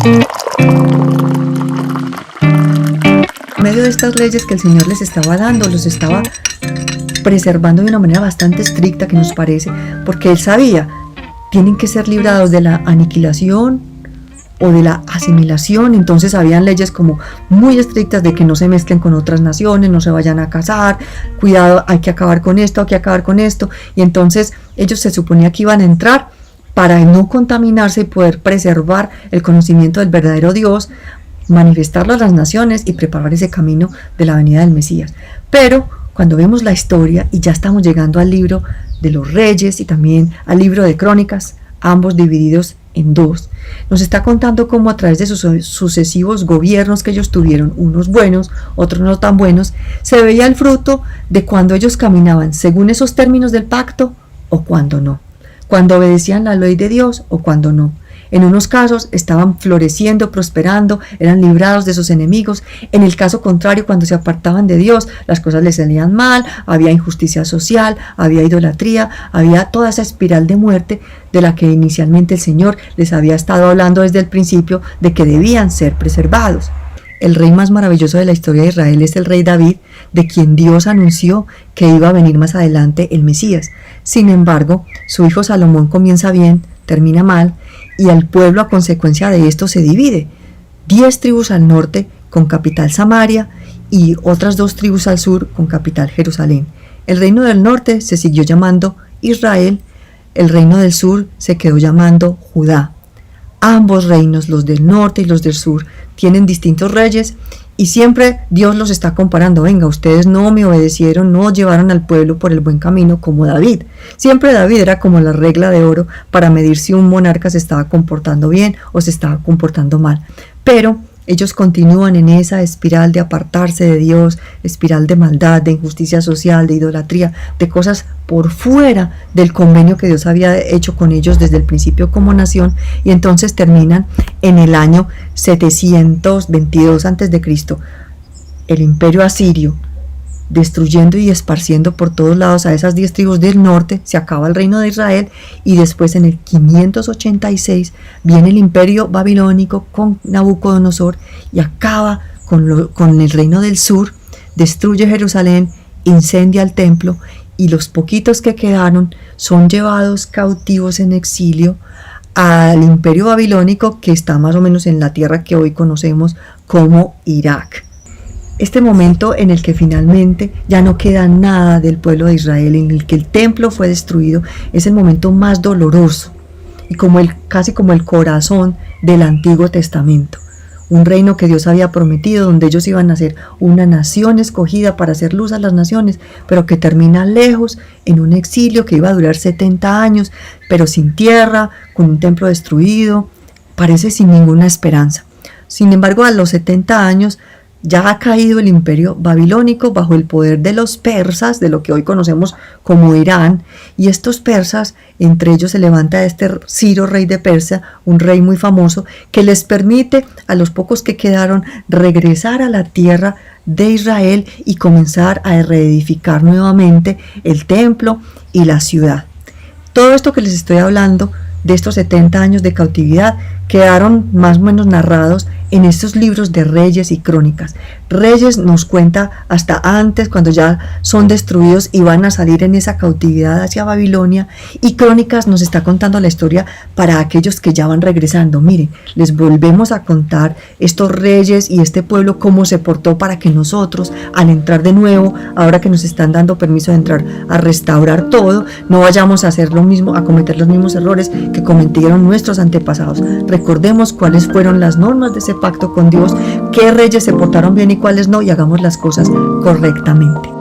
En medio de estas leyes que el Señor les estaba dando, los estaba preservando de una manera bastante estricta, que nos parece, porque Él sabía, tienen que ser librados de la aniquilación o de la asimilación. Entonces habían leyes como muy estrictas de que no se mezclen con otras naciones, no se vayan a casar, cuidado, hay que acabar con esto, hay que acabar con esto. Y entonces ellos se suponía que iban a entrar para no contaminarse y poder preservar el conocimiento del verdadero Dios, manifestarlo a las naciones y preparar ese camino de la venida del Mesías. Pero cuando vemos la historia y ya estamos llegando al libro de los Reyes y también al libro de Crónicas, ambos divididos en dos, nos está contando cómo a través de sus sucesivos gobiernos que ellos tuvieron, unos buenos, otros no tan buenos, se veía el fruto de cuando ellos caminaban según esos términos del pacto o cuando no, cuando obedecían la ley de Dios o cuando no. En unos casos estaban floreciendo, prosperando, eran librados de sus enemigos. En el caso contrario, cuando se apartaban de Dios, las cosas les salían mal, había injusticia social, había idolatría, había toda esa espiral de muerte de la que inicialmente el Señor les había estado hablando desde el principio, de que debían ser preservados. El rey más maravilloso de la historia de Israel es el rey David, de quien Dios anunció que iba a venir más adelante el Mesías. Sin embargo, su hijo Salomón comienza bien, termina mal, y el pueblo a consecuencia de esto se divide. 10 tribus al norte con capital Samaria y otras 2 tribus al sur con capital Jerusalén. El reino del norte se siguió llamando Israel, el reino del sur se quedó llamando Judá. Ambos reinos, los del norte y los del sur, tienen distintos reyes y siempre Dios los está comparando. Venga, ustedes no me obedecieron, no llevaron al pueblo por el buen camino como David. Siempre David era como la regla de oro para medir si un monarca se estaba comportando bien o se estaba comportando mal. Pero ellos continúan en esa espiral de apartarse de Dios, espiral de maldad, de injusticia social, de idolatría, de cosas por fuera del convenio que Dios había hecho con ellos desde el principio como nación, y entonces terminan en el año 722 a.C. el imperio asirio destruyendo y esparciendo por todos lados a esas 10 tribus del norte. Se acaba el reino de Israel y después en el 586 viene el imperio babilónico con Nabucodonosor y acaba con el reino del sur, destruye Jerusalén, incendia el templo y los poquitos que quedaron son llevados cautivos en exilio al imperio babilónico, que está más o menos en la tierra que hoy conocemos como Irak. Este momento en el que finalmente ya no queda nada del pueblo de Israel, en el que el templo fue destruido, es el momento más doloroso y casi como el corazón del Antiguo Testamento. Un reino que Dios había prometido, donde ellos iban a ser una nación escogida para hacer luz a las naciones, pero que termina lejos, en un exilio que iba a durar 70 años, pero sin tierra, con un templo destruido, parece sin ninguna esperanza. Sin embargo, a los 70 años, ya ha caído el imperio babilónico bajo el poder de los persas, de lo que hoy conocemos como Irán, y estos persas, entre ellos se levanta Ciro, rey de Persia, un rey muy famoso, que les permite a los pocos que quedaron regresar a la tierra de Israel y comenzar a reedificar nuevamente el templo y la ciudad. Todo esto que les estoy hablando de estos 70 años de cautividad quedaron más o menos narrados en estos libros de Reyes y Crónicas. Reyes nos cuenta hasta antes, cuando ya son destruidos y van a salir en esa cautividad hacia Babilonia, y Crónicas nos está contando la historia para aquellos que ya van regresando. Miren, les volvemos a contar estos reyes y este pueblo cómo se portó para que nosotros, al entrar de nuevo, ahora que nos están dando permiso de entrar a restaurar todo, no vayamos a hacer lo mismo, a cometer los mismos errores que cometieron nuestros antepasados. Recordemos cuáles fueron las normas de ese pacto con Dios, qué reyes se portaron bien y cuáles no, y hagamos las cosas correctamente.